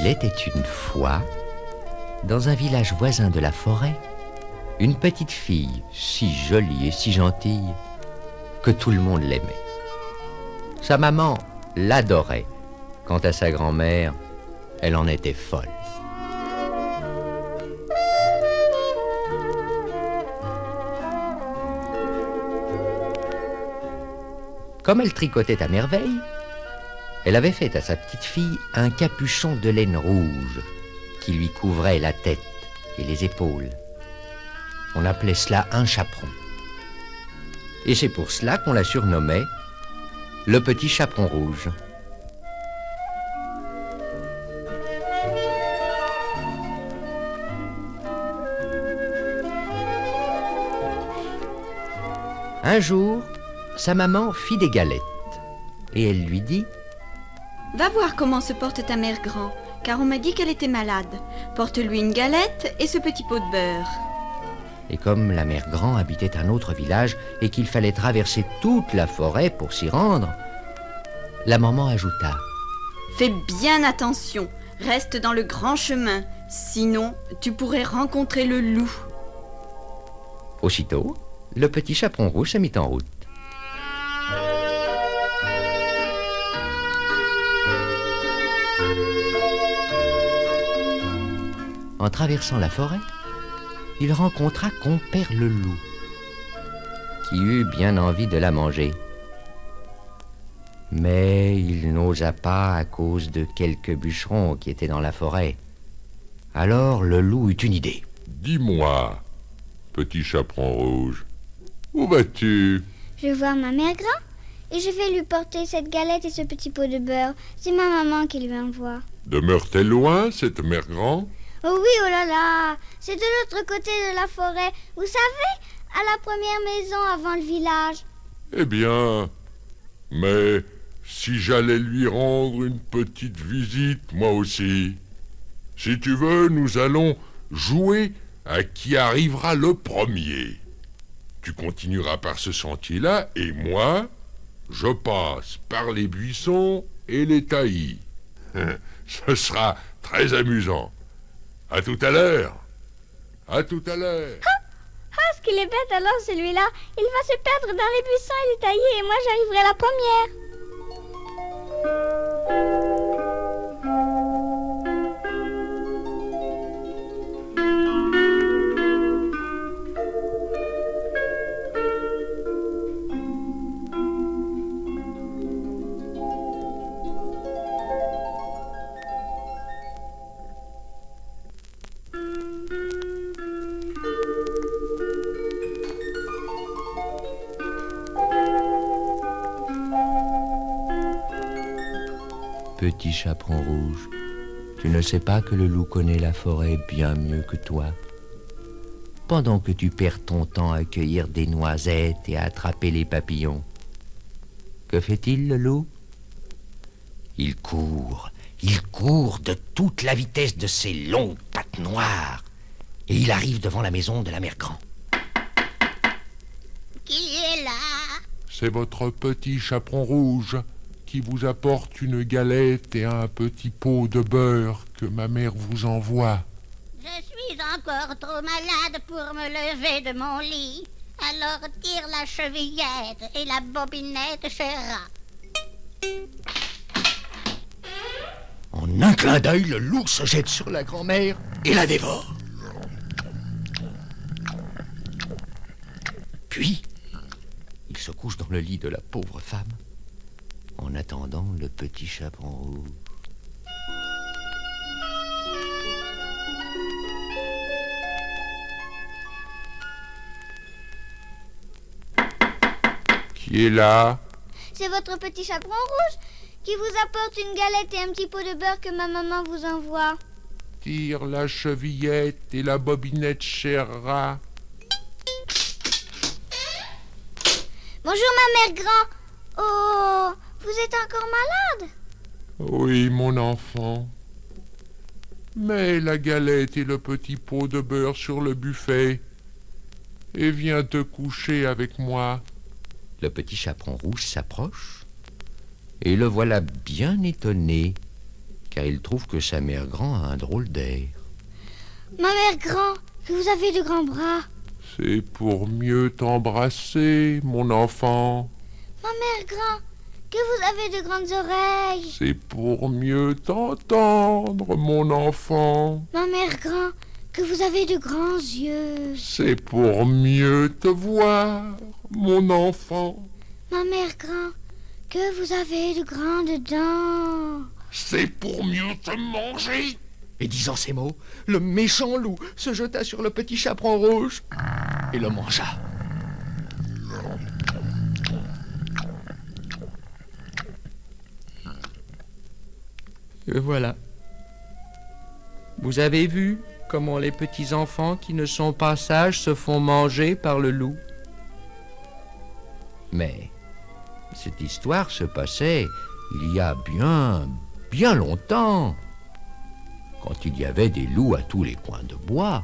était une fois, dans un village voisin de la forêt, une petite fille si jolie et si gentille que tout le monde l'aimait. Sa maman l'adorait. Quant à sa grand-mère, elle en était folle. Comme elle tricotait à merveille, elle avait fait à sa petite fille un capuchon de laine rouge qui lui couvrait la tête et les épaules. On appelait cela un chaperon. Et c'est pour cela qu'on la surnommait le petit chaperon rouge. Un jour, sa maman fit des galettes et elle lui dit: Va voir comment se porte ta mère grand, car on m'a dit qu'elle était malade. Porte-lui une galette et ce petit pot de beurre. Et comme la mère grand habitait un autre village et qu'il fallait traverser toute la forêt pour s'y rendre, la maman ajouta: Fais bien attention, reste dans le grand chemin, sinon tu pourrais rencontrer le loup. Aussitôt, le petit chaperon rouge se mit en route. En traversant la forêt, il rencontra compère le loup, qui eut bien envie de la manger. Mais il n'osa pas à cause de quelques bûcherons qui étaient dans la forêt. Alors le loup eut une idée. Dis-moi, petit chaperon rouge, où vas-tu? Je vais voir ma mère grand et je vais lui porter cette galette et ce petit pot de beurre. C'est ma maman qui lui envoie. Demeure-t-elle loin, cette mère grand? Oh oui, oh là là, c'est de l'autre côté de la forêt. Vous savez, à la première maison avant le village. Eh bien, mais si j'allais lui rendre une petite visite, moi aussi. Si tu veux, nous allons jouer à qui arrivera le premier. Tu continueras par ce sentier-là et moi, je passe par les buissons et les taillis. Ce sera très amusant. À tout à l'heure. À tout à l'heure. Ah, ce qu'il est bête alors celui-là. Il va se perdre dans les buissons et les taillis et moi j'arriverai la première. Petit chaperon rouge, tu ne sais pas que le loup connaît la forêt bien mieux que toi. Pendant que tu perds ton temps à cueillir des noisettes et à attraper les papillons, que fait-il, le loup? Il court de toute la vitesse de ses longues pattes noires et il arrive devant la maison de la mère grand. Qui est là? C'est votre petit chaperon rouge qui vous apporte une galette et un petit pot de beurre que ma mère vous envoie. Je suis encore trop malade pour me lever de mon lit. Alors tire la chevillette et la bobinette, cher rat. En un clin d'œil, le loup se jette sur la grand-mère et la dévore. Puis, il se couche dans le lit de la pauvre femme en attendant le petit chaperon rouge. Qui est là? C'est votre petit chaperon rouge qui vous apporte une galette et un petit pot de beurre que ma maman vous envoie. Tire la chevillette et la bobinette, cher rat. Bonjour ma mère grand. Oh, vous êtes encore malade? Oui, mon enfant. Mets la galette et le petit pot de beurre sur le buffet et viens te coucher avec moi. Le petit chaperon rouge s'approche et le voilà bien étonné, car il trouve que sa mère grand a un drôle d'air. Ma mère grand, que vous avez de grands bras. C'est pour mieux t'embrasser, mon enfant. Ma mère grand, que vous avez de grandes oreilles. C'est pour mieux t'entendre, mon enfant. Ma mère grand, que vous avez de grands yeux. C'est pour mieux te voir, mon enfant. Ma mère grand, que vous avez de grandes dents. C'est pour mieux te manger. Et disant ces mots, le méchant loup se jeta sur le petit chaperon rouge et le mangea. Et voilà. Vous avez vu comment les petits enfants qui ne sont pas sages se font manger par le loup? Mais cette histoire se passait il y a bien longtemps, quand il y avait des loups à tous les coins de bois.